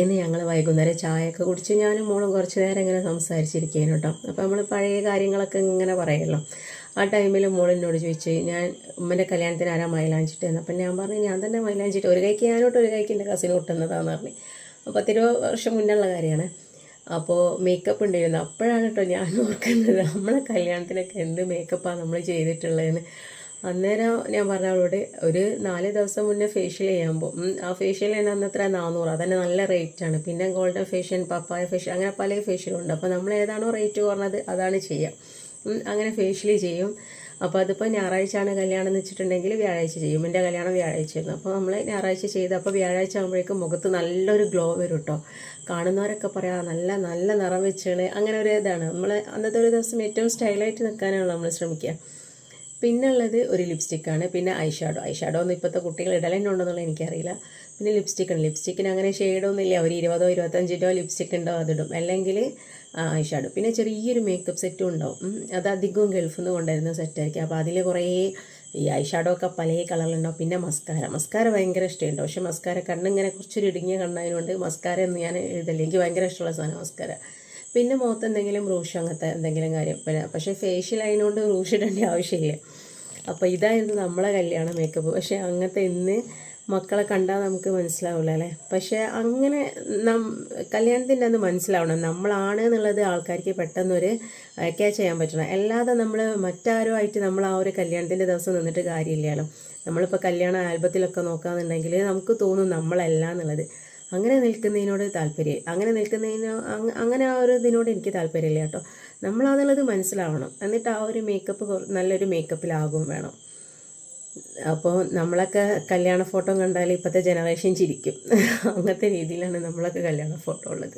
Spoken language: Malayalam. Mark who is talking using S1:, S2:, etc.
S1: ഇന്ന് ഞങ്ങൾ വൈകുന്നേരം ചായയൊക്കെ കുടിച്ച് ഞാനും മോളും കുറച്ച് നേരം ഇങ്ങനെ സംസാരിച്ചിരിക്കുകയാണ് കേട്ടോ. അപ്പോൾ നമ്മൾ പഴയ കാര്യങ്ങളൊക്കെ ഇങ്ങനെ പറയുമല്ലോ. ആ ടൈമിൽ മോളിനോട് ചോദിച്ചു, ഞാൻ ഉമ്മൻ്റെ കല്യാണത്തിന് ആരാ മൈലാഞ്ചിട്ടെന്ന്. അപ്പം ഞാൻ പറഞ്ഞു ഞാൻ തന്നെ മൈലാഞ്ചിട്ട്, ഒരു കൈക്ക് ഞാനോട്ട് ഒരു കൈക്ക് എൻ്റെ കസിന് കൊട്ടുന്നതാന്ന് പറഞ്ഞു. 10-20 വർഷം മുന്നുള്ള കാര്യമാണ്. അപ്പോൾ മേക്കപ്പ് ഉണ്ടായിരുന്നു. അപ്പോഴാണ് കേട്ടോ ഞാൻ ഓർക്കുന്നത് നമ്മളെ കല്യാണത്തിനൊക്കെ എന്ത് മേക്കപ്പാണ് നമ്മൾ ചെയ്തിട്ടുള്ളതെന്ന്. അന്നേരം ഞാൻ പറഞ്ഞ അവളോട് ഒരു 4 ദിവസം മുന്നേ ഫേഷ്യൽ ചെയ്യാൻ പോകും. ആ ഫേഷ്യൽ തന്നെ അന്നത്ര 400, അതന്നെ നല്ല റേറ്റാണ്. പിന്നെ ഗോൾഡൻ ഫേഷ്യൽ, പപ്പായ ഫേഷ്യൽ, അങ്ങനെ പല ഫേഷ്യലുണ്ട്. അപ്പോൾ നമ്മൾ ഏതാണോ റേറ്റ് കുറഞ്ഞത് അതാണ് ചെയ്യുക. അങ്ങനെ ഫേഷ്യൽ ചെയ്യും. അപ്പോൾ അതിപ്പോൾ ഞായറാഴ്ചയാണ് കല്യാണം എന്ന് വെച്ചിട്ടുണ്ടെങ്കിൽ വ്യാഴാഴ്ച ചെയ്യും. എൻ്റെ കല്യാണം വ്യാഴാഴ്ചയായിരുന്നു. അപ്പോൾ നമ്മൾ ഞായറാഴ്ച ചെയ്ത് അപ്പോൾ വ്യാഴാഴ്ച ആകുമ്പോഴേക്കും മുഖത്ത് നല്ലൊരു ഗ്ലോ വരും കേട്ടോ. കാണുന്നവരൊക്കെ പറയാം നല്ല നല്ല നിറം വെച്ചാണ്, അങ്ങനെ ഒരു ഇതാണ്. നമ്മൾ അന്നത്തെ ഒരു ദിവസം ഏറ്റവും സ്റ്റൈലായിട്ട് നിൽക്കാനാണ് നമ്മൾ ശ്രമിക്കുക. പിന്നെ ഉള്ളത് ഒരു ലിപ്സ്റ്റിക്കാണ്. പിന്നെ ഐഷാഡോ ഒന്നും ഇപ്പോഴത്തെ കുട്ടികൾ ഇടലെന്നുണ്ടെന്നുള്ള എനിക്കറിയില്ല. പിന്നെ ലിപ്സ്റ്റിക്കിന് അങ്ങനെ ഷെയ്ഡൊന്നുമില്ല. ഒരു 20-25 ലിപ്സ്റ്റിക് ഉണ്ടോ അതിടും, അല്ലെങ്കിൽ ഐഷാഡോ. പിന്നെ ചെറിയൊരു മേക്കപ്പ് സെറ്റും ഉണ്ടാവും. അത് അധികവും ഗൾഫിൽ നിന്ന് കൊണ്ടുവരുന്ന സെറ്റായിരിക്കും. അപ്പോൾ അതിൽ കുറേ ഈ ഐഷാഡോ ഒക്കെ പല കളറിലുണ്ടാവും. പിന്നെ മസ്കാര ഭയങ്കര ഇഷ്ടമുണ്ട്. പക്ഷേ മസ്കാര കണ്ണിങ്ങനെ കുറച്ചൊരു ഇടുങ്ങിയ കണ്ണായതുകൊണ്ട് മസ്കാര ഒന്നും ഞാൻ എഴുതല്ല. എനിക്ക് ഭയങ്കര ഇഷ്ടമുള്ള സാധനം മസ്കാര. പിന്നെ മുഖത്ത് എന്തെങ്കിലും റൂഷ് അങ്ങനത്തെ എന്തെങ്കിലും കാര്യം. പിന്നെ പക്ഷേ ഫേഷ്യൽ ആയതുകൊണ്ട് റൂഷ് ഇടേണ്ട ആവശ്യമില്ല. അപ്പോൾ ഇതായിരുന്നു നമ്മളെ കല്യാണ മേക്കപ്പ്. പക്ഷേ അങ്ങനത്തെ ഇന്ന് മക്കളെ കണ്ടാൽ നമുക്ക് മനസ്സിലാവില്ല അല്ലേ. പക്ഷേ അങ്ങനെ കല്യാണത്തിൻ്റെ അന്ന് മനസ്സിലാവണം നമ്മളാണ് എന്നുള്ളത് ആൾക്കാർക്ക് പെട്ടെന്നൊരു ക്യാച്ച് ചെയ്യാൻ പറ്റണം. അല്ലാതെ നമ്മൾ മറ്റാരോ ആയിട്ട് നമ്മൾ ആ ഒരു കല്യാണത്തിൻ്റെ ദിവസം നിന്നിട്ട് കാര്യമില്ലല്ലോ. നമ്മളിപ്പോൾ കല്യാണ ആൽബത്തിലൊക്കെ നോക്കുകയാണെന്നുണ്ടെങ്കിൽ നമുക്ക് തോന്നും നമ്മളല്ല എന്നുള്ളത്. അങ്ങനെ നിൽക്കുന്നതിനോട് താല്പര്യം, അങ്ങനെ ആ ഒരു ഇതിനോട് എനിക്ക് താല്പര്യമില്ല കേട്ടോ. നമ്മളാന്നുള്ളത് മനസ്സിലാവണം. എന്നിട്ട് ആ ഒരു മേക്കപ്പ് നല്ലൊരു മേക്കപ്പിലാകും വേണം. അപ്പോൾ നമ്മളൊക്കെ കല്യാണ ഫോട്ടോ കണ്ടാൽ ഇപ്പോഴത്തെ ജനറേഷൻ ചിരിക്കും. അങ്ങനത്തെ രീതിയിലാണ് നമ്മളൊക്കെ കല്യാണ ഫോട്ടോ ഉള്ളത്.